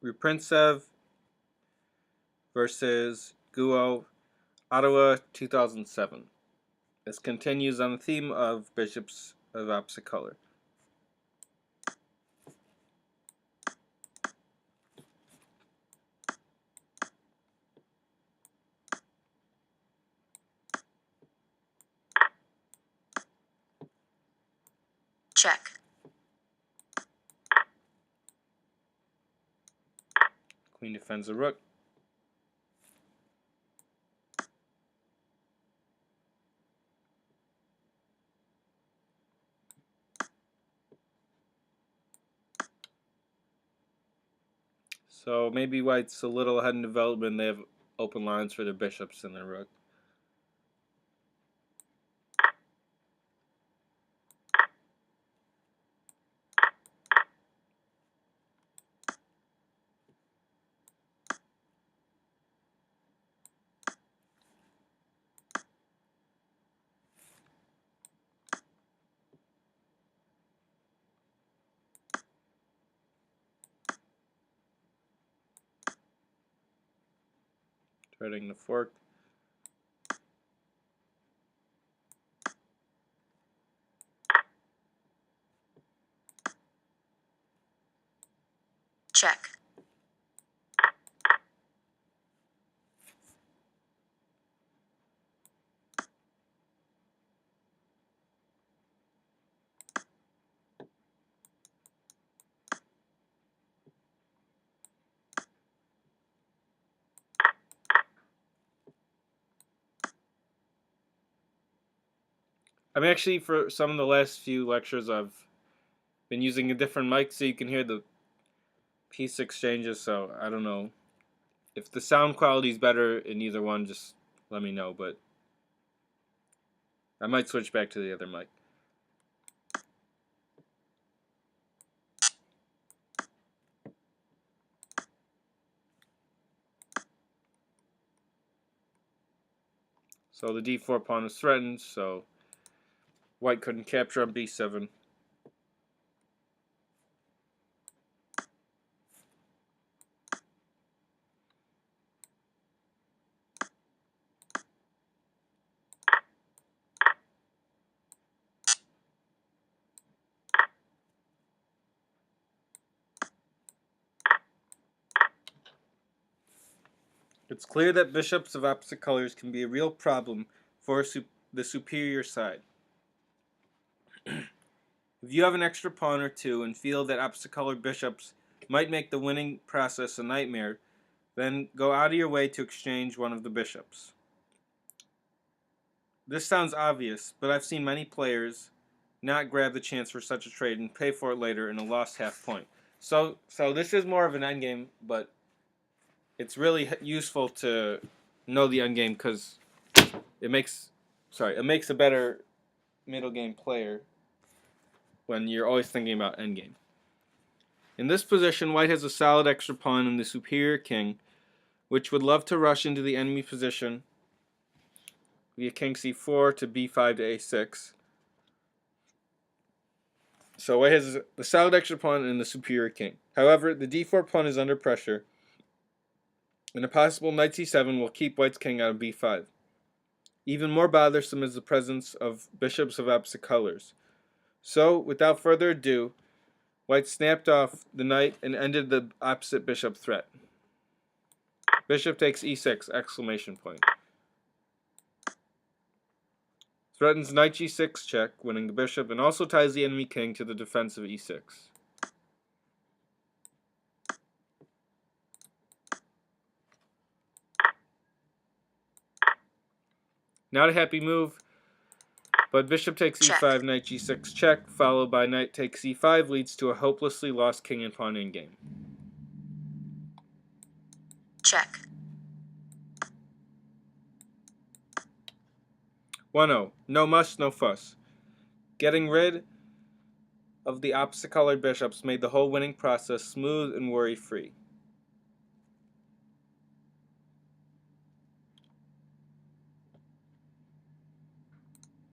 Reassess versus Guo, Ottawa, 2007. This continues on the theme of bishops of opposite color. Check. Queen defends the rook. So maybe white's a little ahead in development. They have open lines for their bishops and their rook. Threading the fork. Check. I'm actually, for some of the last few lectures, I've been using a different mic so you can hear the piece exchanges, so I don't know. If the sound quality is better in either one, just let me know, but I might switch back to the other mic. So the d4 pawn is threatened, so white couldn't capture on b7. It's clear that bishops of opposite colors can be a real problem for the superior side. If you have an extra pawn or two and feel that opposite colored bishops might make the winning process a nightmare, then go out of your way to exchange one of the bishops. This sounds obvious, but I've seen many players not grab the chance for such a trade and pay for it later in a lost half point. So this is more of an endgame, but it's really useful to know the endgame because it makes a better middle game player when you're always thinking about endgame. In this position, white has a solid extra pawn in the superior king, which would love to rush into the enemy position via king c4 to b5 to a6. So white has the solid extra pawn and the superior king. However, the d4 pawn is under pressure, and a possible knight c7 will keep white's king out of b5. Even more bothersome is the presence of bishops of opposite colors. So, without further ado, white snapped off the knight and ended the opposite bishop threat. Bishop takes e6, exclamation point. Threatens knight g6 check, winning the bishop, and also ties the enemy king to the defense of e6. Not a happy move, but bishop takes e5, knight g6 check, followed by knight takes e5, leads to a hopelessly lost king and pawn endgame. Check. 1-0. No muss, no fuss. Getting rid of the opposite colored bishops made the whole winning process smooth and worry-free.